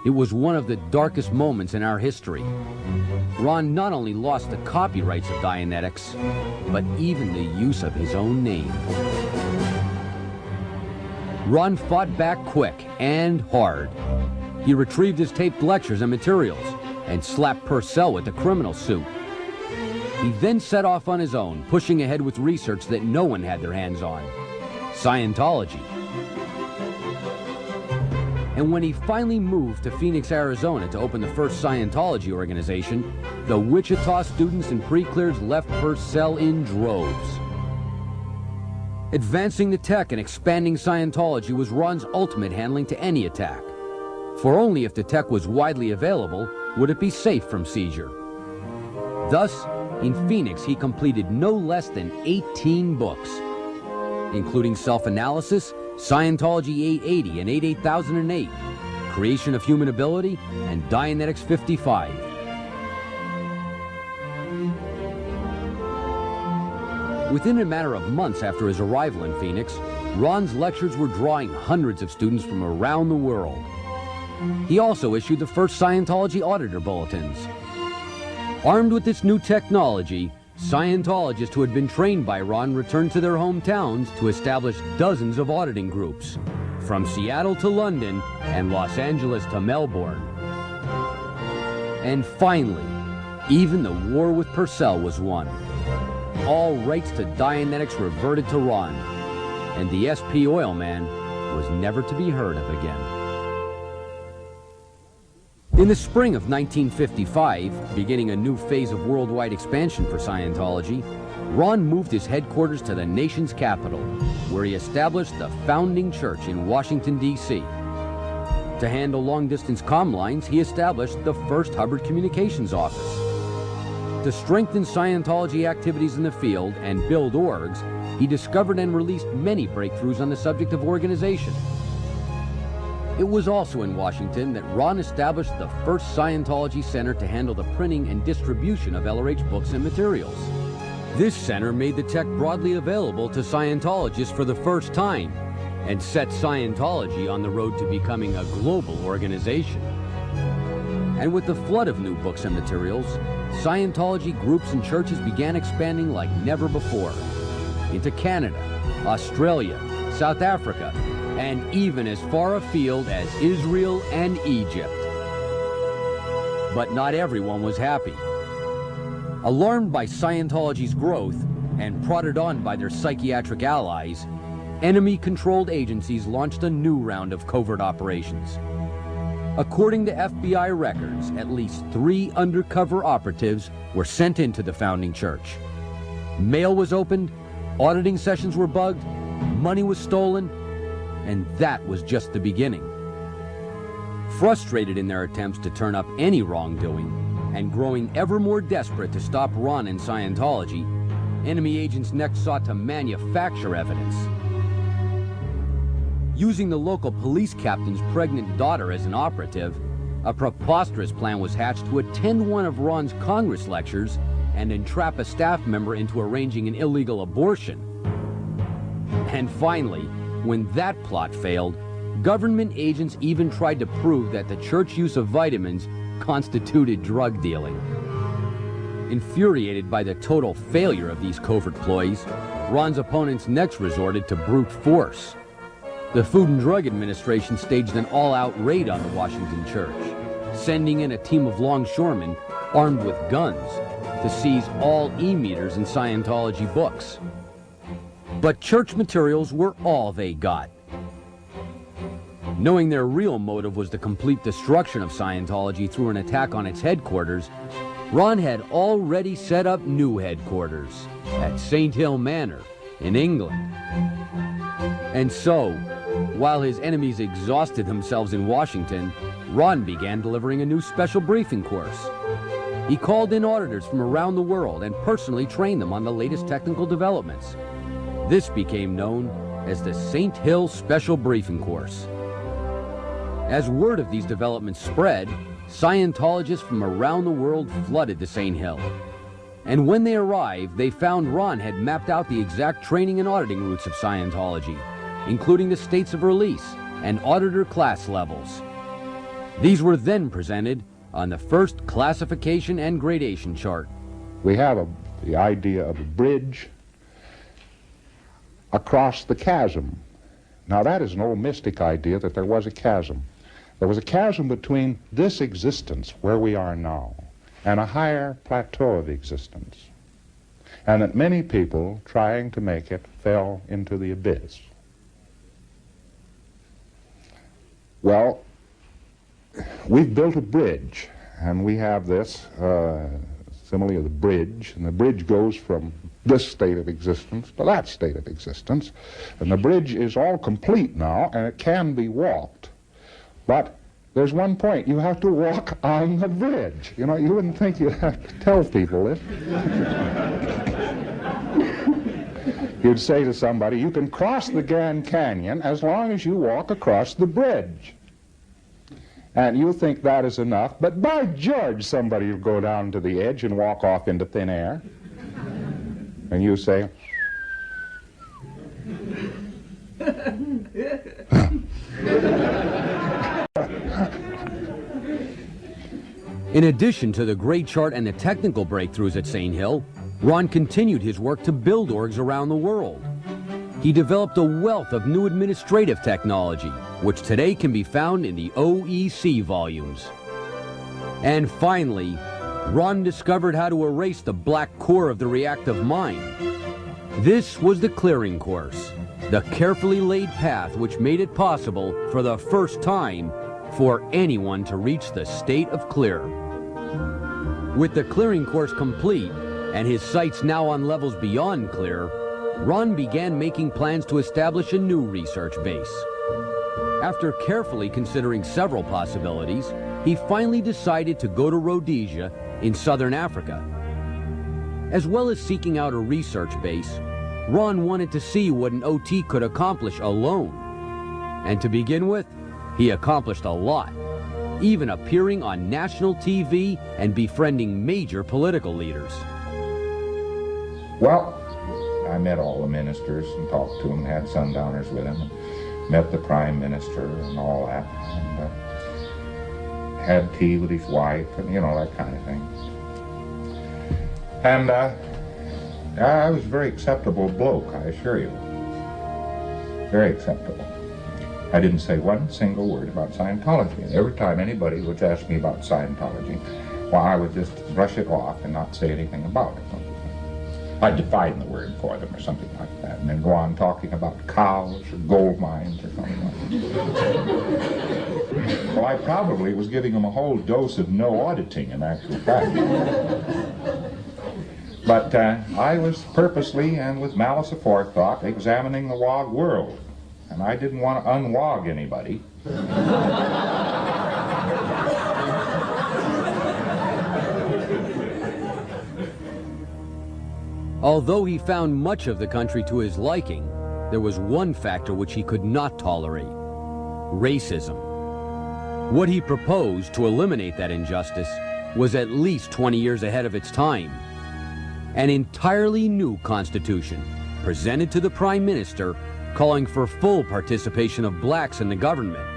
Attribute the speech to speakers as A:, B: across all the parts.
A: It was one of the darkest moments in our history. Ron not only lost the copyrights of Dianetics, but even the use of his own name. Ron fought back quick and hard. He retrieved his taped lectures and materials and slapped Purcell with the criminal suit. He then set off on his own, pushing ahead with research that no one had their hands on: Scientology. And when he finally moved to Phoenix, Arizona to open the first Scientology organization, the Wichita students and pre-clears left Purcell in droves. Advancing the tech and expanding Scientology was Ron's ultimate handling to any attack. For only if the tech was widely available would it be safe from seizure. Thus, in Phoenix, he completed no less than 18 books, including Self-Analysis, Scientology 880 and 88008, Creation of Human Ability, and Dianetics 55. Within a matter of months after his arrival in Phoenix, Ron's lectures were drawing hundreds of students from around the world. He also issued the first Scientology auditor bulletins. Armed with this new technology, Scientologists who had been trained by Ron returned to their hometowns to establish dozens of auditing groups, from Seattle to London and Los Angeles to Melbourne. And finally, even the war with Purcell was won. All rights to Dianetics reverted to Ron, and the SP oil man was never to be heard of again. In the spring of 1955, beginning a new phase of worldwide expansion for Scientology, Ron moved his headquarters to the nation's capital, where he established the founding church in Washington, D.C. To handle long-distance comm lines, he established the first Hubbard communications office. To strengthen Scientology activities in the field and build orgs, he discovered and released many breakthroughs on the subject of organization. It was also in Washington that Ron established the first Scientology center to handle the printing and distribution of LRH books and materials. This center made the tech broadly available to Scientologists for the first time and set Scientology on the road to becoming a global organization. And with the flood of new books and materials, Scientology groups and churches began expanding like never before, into Canada, Australia, South Africa, and even as far afield as Israel and Egypt. But not everyone was happy. Alarmed by Scientology's growth and prodded on by their psychiatric allies, enemy-controlled agencies launched a new round of covert operations. According to FBI records, at least 3 undercover operatives were sent into the founding church. Mail was opened, auditing sessions were bugged, money was stolen, and that was just the beginning. Frustrated in their attempts to turn up any wrongdoing, and growing ever more desperate to stop Ron and Scientology, enemy agents next sought to manufacture evidence. Using the local police captain's pregnant daughter as an operative, a preposterous plan was hatched to attend one of Ron's Congress lectures and entrap a staff member into arranging an illegal abortion. And finally, when that plot failed, government agents even tried to prove that the church use of vitamins constituted drug dealing. Infuriated by the total failure of these covert ploys, Ron's opponents next resorted to brute force. The Food and Drug Administration staged an all-out raid on the Washington church, sending in a team of longshoremen armed with guns to seize all e-meters and Scientology books. But church materials were all they got. Knowing their real motive was the complete destruction of Scientology through an attack on its headquarters, Ron had already set up new headquarters at St. Hill Manor in England. And so, while his enemies exhausted themselves in Washington, Ron began delivering a new special briefing course. He called in auditors from around the world and personally trained them on the latest technical developments. This became known as the St. Hill Special Briefing Course. As word of these developments spread, Scientologists from around the world flooded to St. Hill. And when they arrived, they found Ron had mapped out the exact training and auditing routes of Scientology, including the states of release and auditor class levels. These were then presented on the first classification and gradation chart.
B: We have the idea of a bridge across the chasm. Now that is an old mystic idea that there was a chasm. There was a chasm between this existence, where we are now, and a higher plateau of existence. And that many people trying to make it fell into the abyss. Well, we've built a bridge, and we have this simile of the bridge, and the bridge goes from this state of existence to that state of existence, and the bridge is all complete now, and it can be walked. But there's one point: you have to walk on the bridge. You know, you wouldn't think you'd have to tell people this. You'd say to somebody, you can cross the Grand Canyon as long as you walk across the bridge. And you think that is enough, but by George, somebody will go down to the edge and walk off into thin air. And you say,
A: In addition to the grade chart and the technical breakthroughs at St. Hill, Ron continued his work to build orgs around the world. He developed a wealth of new administrative technology, which today can be found in the OEC volumes. And finally, Ron discovered how to erase the black core of the reactive mind. This was the clearing course, the carefully laid path which made it possible for the first time for anyone to reach the state of clear. With the clearing course complete and his sights now on levels beyond clear, Ron began making plans to establish a new research base. After carefully considering several possibilities, he finally decided to go to Rhodesia in southern Africa. As well as seeking out a research base, Ron wanted to see what an OT could accomplish alone. And to begin with, he accomplished a lot, even appearing on national TV and befriending major political leaders.
B: well, I met all the ministers and talked to them, had sundowners with them, and met the prime minister and all that, and had tea with his wife, and you know, that kind of thing. And I was a very acceptable bloke, I assure you. Very acceptable. I didn't say one single word about Scientology. And every time anybody would ask me about Scientology, well, I would just brush it off and not say anything about it. I'd define the word for them or something like that, and then go on talking about cows or gold mines or something like that. Well, I probably was giving them a whole dose of no auditing in actual fact. But I was purposely and with malice aforethought examining the WOG world, and I didn't want to unwog anybody.
A: Although he found much of the country to his liking, there was one factor which he could not tolerate: racism. What he proposed to eliminate that injustice was at least 20 years ahead of its time. An entirely new constitution presented to the Prime Minister, calling for full participation of blacks in the government.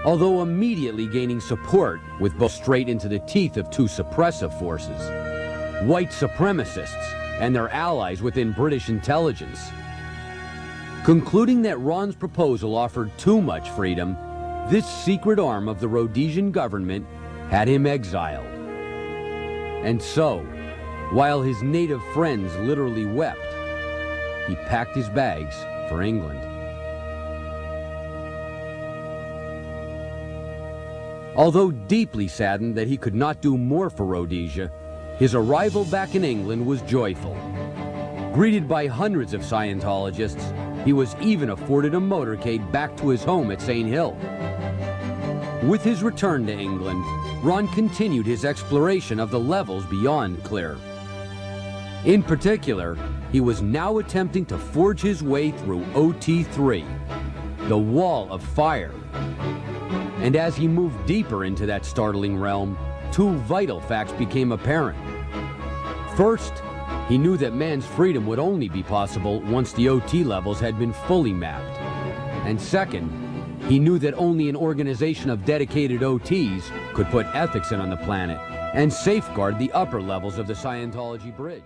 A: Although immediately gaining support with both straight into the teeth of two suppressive forces, white supremacists and their allies within British intelligence. Concluding that Ron's proposal offered too much freedom, this secret arm of the Rhodesian government had him exiled. And so, while his native friends literally wept, he packed his bags for England. Although deeply saddened that he could not do more for Rhodesia, his arrival back in England was joyful. Greeted by hundreds of Scientologists, he was even afforded a motorcade back to his home at St. Hill. With his return to England, Ron continued his exploration of the levels beyond clear. In particular, he was now attempting to forge his way through OT3, the Wall of Fire. And as he moved deeper into that startling realm, two vital facts became apparent. First, he knew that man's freedom would only be possible once the OT levels had been fully mapped. And second, He knew that only an organization of dedicated OTs could put ethics in on the planet and safeguard the upper levels of the Scientology bridge.